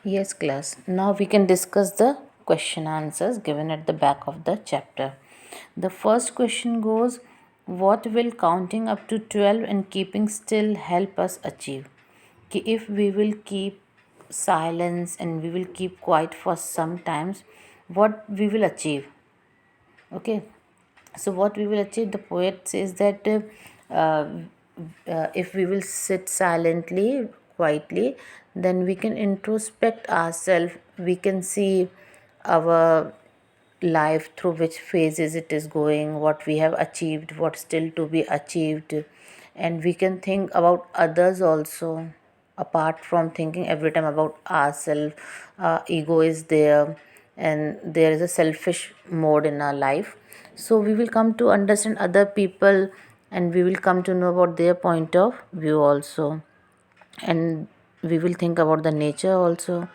Yes, class. Now we can discuss the question answers given at the back of the chapter. The first question goes, what will counting up to 12 and keeping still help us achieve? कि if we will keep silence and we will keep quiet for some times, what we will achieve? Okay, so what we will achieve, the poet says that if we will sit silently, quietly, then we can introspect ourselves, we can see our life through which phases it is going, what we have achieved, what still to be achieved, and we can think about others also, apart from thinking every time about ourselves. Ego is there, and there is a selfish mode in our life, so we will come to understand other people, and we will come to know about their point of view also, and we will think about the nature also.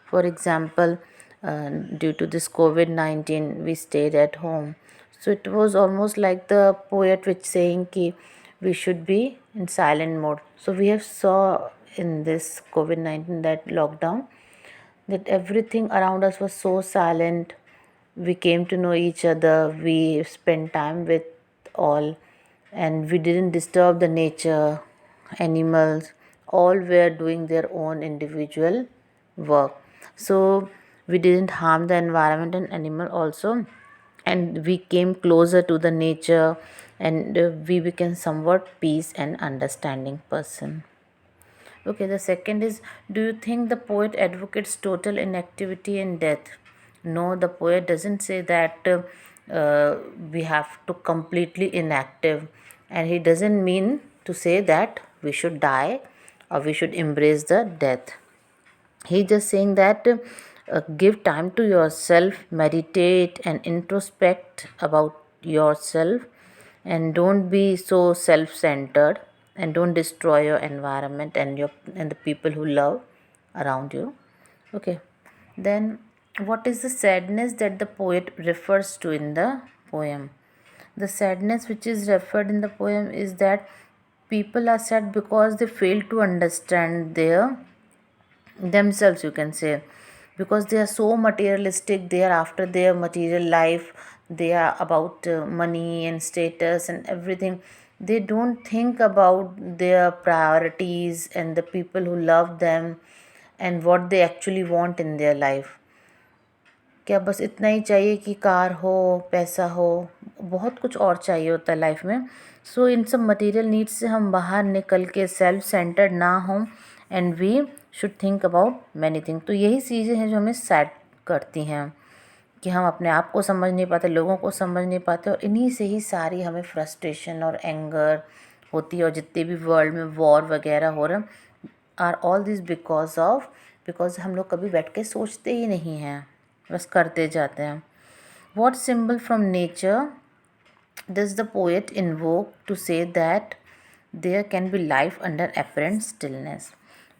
For example, due to this COVID-19 we stayed at home, so it was almost like the poet which saying ki we should be in silent mode. So we have saw in this COVID-19, that lockdown, that everything around us was so silent. We came to know each other, we spent time with all, and we didn't disturb the nature, animals, all were doing their own individual work. So we didn't harm the environment and animal also, and we came closer to the nature, and we became somewhat peace and understanding person. Okay, the second is, do you think the poet advocates total inactivity and death? No, the poet doesn't say that we have to completely inactive, and he doesn't mean to say that we should die or we should embrace the death. He just saying that give time to yourself, meditate and introspect about yourself, and don't be so self-centered, and don't destroy your environment and your and the people who love around you. Okay, then what is the sadness that the poet refers to in the poem? The sadness which is referred in the poem is that people are sad because they fail to understand their themselves, you can say, because they are so materialistic, they are after their material life, they are about money and status and everything. They don't think about their priorities and the people who love them and what they actually want in their life. क्या बस इतना ही चाहिए कि car हो, पैसा हो, बहुत कुछ और चाहिए होता है लाइफ में. सो इन सब मटेरियल नीड्स से हम बाहर निकल के सेल्फ सेंटर्ड ना हों, and we should think about many thing. तो यही चीज़ें हैं जो हमें सैड करती हैं, कि हम अपने आप को समझ नहीं पाते, लोगों को समझ नहीं पाते, और इन्हीं से ही सारी हमें फ्रस्ट्रेशन और एंगर होती है. और जितने भी वर्ल्ड में वॉर वगैरह हो रहे हैं आर ऑल दिस बिकॉज हम लोग कभी बैठ के सोचते ही नहीं हैं, बस करते जाते हैं. What symbol from nature does the poet invoke to say that there can be life under apparent stillness?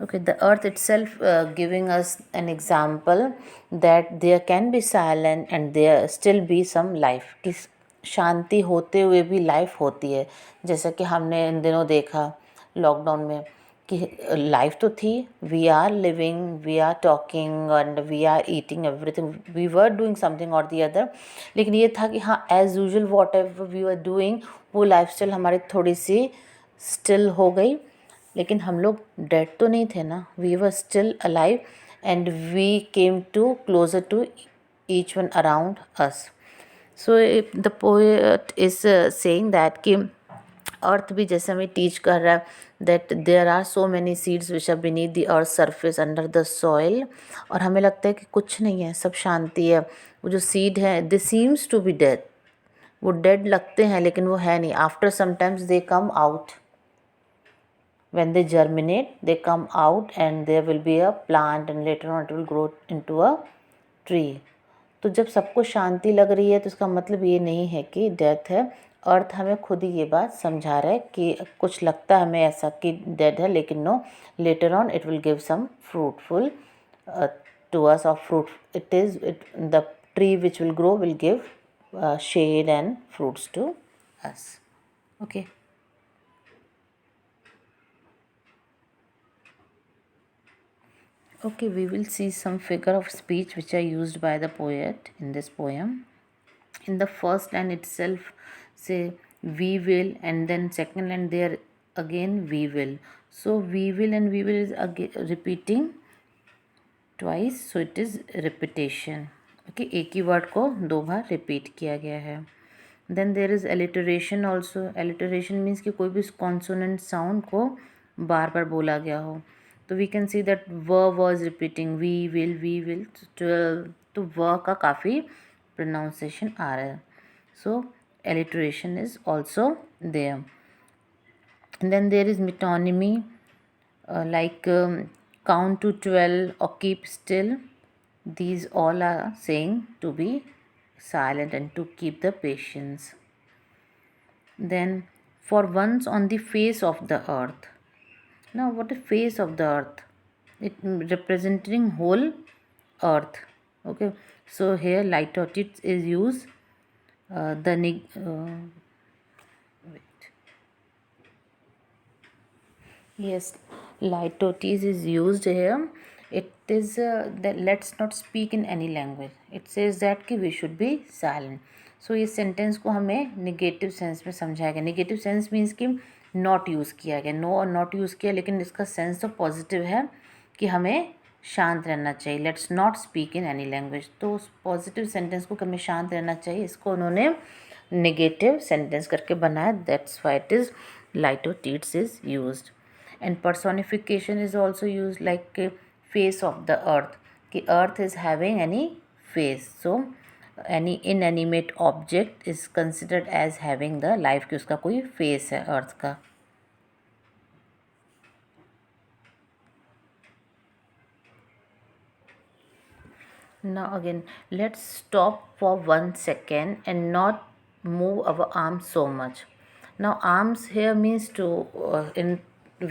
Okay, the earth itself giving us an example that there can be silence and there still be some life, कि शांति होते हुए भी life होती है. जैसा कि हमने इन दिनों देखा लॉकडाउन में कि लाइफ तो थी, we are living, we are talking and we are eating everything, we were doing something और दी अदर. लेकिन ये था कि हाँ, as usual whatever we are doing, वो लाइफ स्टाइल हमारी थोड़ी सी स्टिल हो गई. लेकिन हम लोग डेड तो नहीं थे ना, we were still alive, and we came to closer to each one around us. So the poet is saying that कि अर्थ भी जैसे हमें टीच कर रहा है that there are so many seeds which are beneath the earth surface under the soil. और हमें लगता है कि कुछ नहीं है, सब शांति है. वो जो सीड है, दे सीम्स टू बी डेड, वो डेड लगते हैं लेकिन वो है नहीं. After sometimes they come out, when they germinate they come out and there will be a plant and later on it will grow into a tree. तो जब सबको शांति लग रही है तो इसका मतलब ये नहीं है कि डेथ है. अर्थ हमें खुद ही ये बात समझा रहा है कि कुछ लगता है हमें ऐसा कि डेड है, लेकिन no, later on it will give some fruitful to us. Of fruit it is the tree which will grow will give shade and fruits to us. Okay. Okay, we will see some figure of speech which are used by the poet in this poem. In the first line itself, say we will, and then second line there again we will. So we will and we will is again repeating twice, so it is repetition. Okay, एक ही word को दो बार repeat किया गया है. Then there is alliteration also. Alliteration means कि कोई भी consonant sound को बार बार बोला गया हो. तो वी कैन सी दैट व वॉज रिपीटिंग वी विल. तो व का काफ़ी प्रोनाउंसिएशन आ रहा है. So alliteration is also there. Then there is metonymy, like count to 12 or keep still. These all are saying to be silent and to keep the patience. Then for once on the face of the earth. Now what is face of the earth? It representing whole earth. Okay, so here litotes is used. The Yes, litotes is used here. It is that let's not speak in any language. It says that कि we should be silent. So इस sentence को हमें negative sense में समझाया गया. Negative sense means कि not use किया गया. नो और नॉट यूज़ किया, लेकिन इसका सेंस तो पॉजिटिव है कि हमें शांत रहना चाहिए. Let's not speak in any language. तो उस पॉजिटिव सेंटेंस को हमें शांत रहना चाहिए, इसको उन्होंने नेगेटिव सेंटेंस करके बनाया. That's why it is litotes is used. And personification is also used, like face of the earth, कि earth is having any face. So any inanimate object is considered as having the life, कि उसका कोई face है earth का. Now again, let's stop for 1 second and not move our arms so much. Now arms here means to in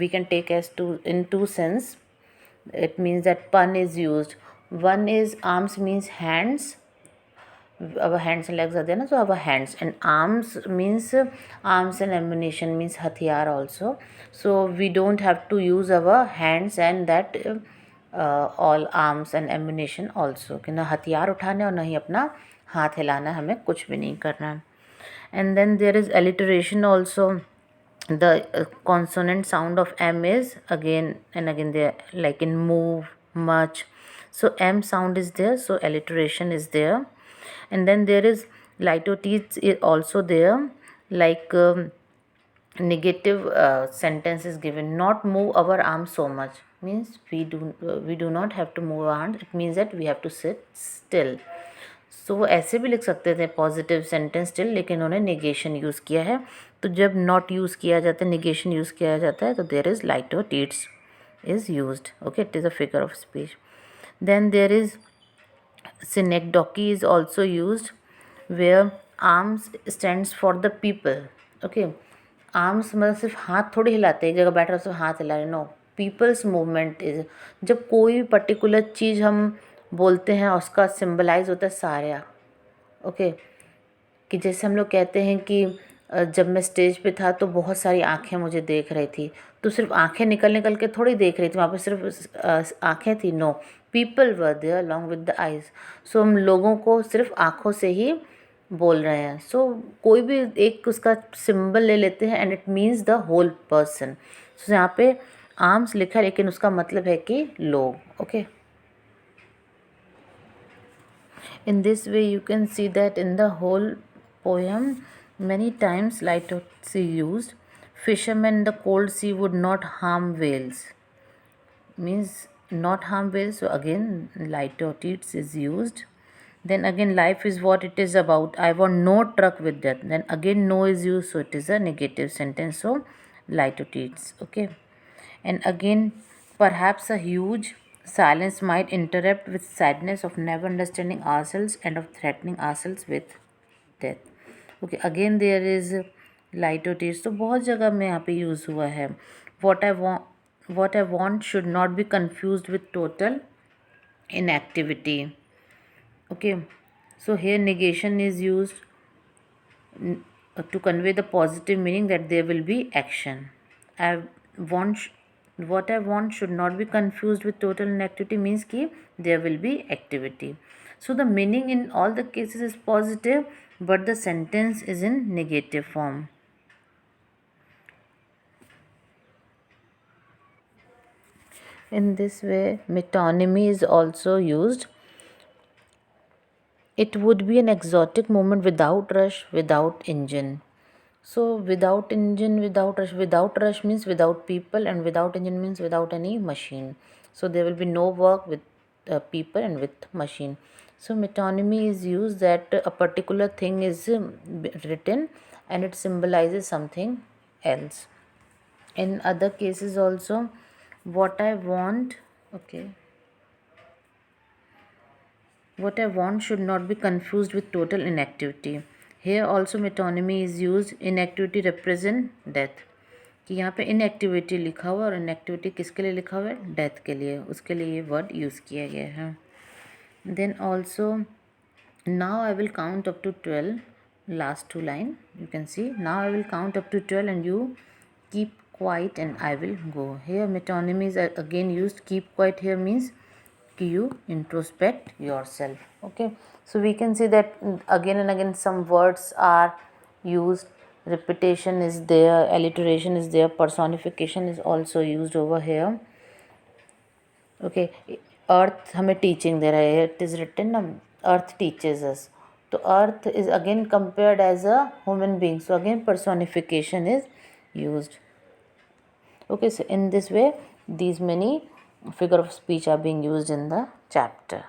we can take as to in two sense. It means that pun is used. One is arms means hands. Our hands and legs are there, so our hands. And arms means arms and ammunition means hathiyar also. So we don't have to use our hands and that all arms and ammunition also, कि ना हथियार उठाने और ना ही अपना हाथ हिलाना, हमें कुछ भी नहीं करना. And then there is alliteration also. The consonant sound of M is again and again there, like in move, much. So M sound is there, so alliteration is there. And then there is litotes is also there, like negative sentence is given. Not move our arms so much means we do not have to move our arms. It means that we have to sit still. सो वो ऐसे भी लिख सकते थे positive sentence still, लेकिन उन्होंने negation use किया है. तो जब नॉट यूज़ किया जाता है, निगेशन यूज़ किया जाता है, तो there is litotes is used. Okay, it is a figure of speech. Then there is synecdoche is also used, where arms stands for the people. Okay, arms मतलब सिर्फ हाथ थोड़ी हिलाते हैं, एक जगह बैठ रहे सिर्फ हाथ हिला रहे. नो, पीपल्स मूवमेंट इज जब कोई भी पर्टिकुलर चीज़ हम बोलते हैं उसका सिम्बलाइज होता है सारा. ओके, कि जैसे हम लोग कहते हैं कि जब मैं स्टेज पे था तो बहुत सारी आंखें मुझे देख रही थी. तो सिर्फ आंखें निकल निकल के थोड़ी देख रही थी, वहाँ पे सिर्फ आंखें थी. No, people were there along with the eyes. So हम लोगों को सिर्फ आँखों से ही बोल रहे हैं. सो कोई भी एक उसका सिंबल ले लेते हैं and it means the whole person. So यहाँ पे आर्म्स लिखा है, लेकिन उसका मतलब है कि लोग. Okay, in this way you can see that in the whole poem many times litotes is used. Fishermen in the cold sea would not harm whales means not harm whales, so again litotes is used. Then again, life is what it is about. I want no truck with that. Then again, no is used, so it is a negative sentence. So litotes. Okay, and again, perhaps a huge silence might interrupt with sadness of never understanding ourselves and of threatening ourselves with death. Okay, again there is litotes. तो बहुत जगह में यहाँ पे use हुआ है. What I want should not be confused with total inactivity. Okay, so here negation is used to convey the positive meaning that there will be action. I want what I want should not be confused with total inactivity means ki there will be activity. So the meaning in all the cases is positive, but the sentence is in negative form. In this way, metonymy is also used. It would be an exotic moment without rush, without engine. So without engine, without rush means without people, and without engine means without any machine. So there will be no work with people and with machine. So metonymy is used that a particular thing is written and it symbolizes something else. In other cases also, what I want, okay, what I want should not be confused with total inactivity. Here also metonymy is used. Inactivity represent death. कि यहाँ पे inactivity लिखा हुआ और inactivity किसके लिए लिखा हुआ है, डेथ के लिए, उसके लिए ये वर्ड यूज़ किया गया है. Then also now I will count up to 12, last two line you can see. Now I will count up to 12 and you keep quiet and I will go. Here metonymies are again used. Keep quiet here means you introspect yourself. Okay, so we can see that again and again some words are used. Repetition is there, alliteration is there, personification is also used over here. Okay, earth हमें teaching दे रहा है. It is written ना, earth teaches us. तो earth is again compared as a human being, so again personification is used. Okay, so in this way these many figure of speech are being used in the chapter.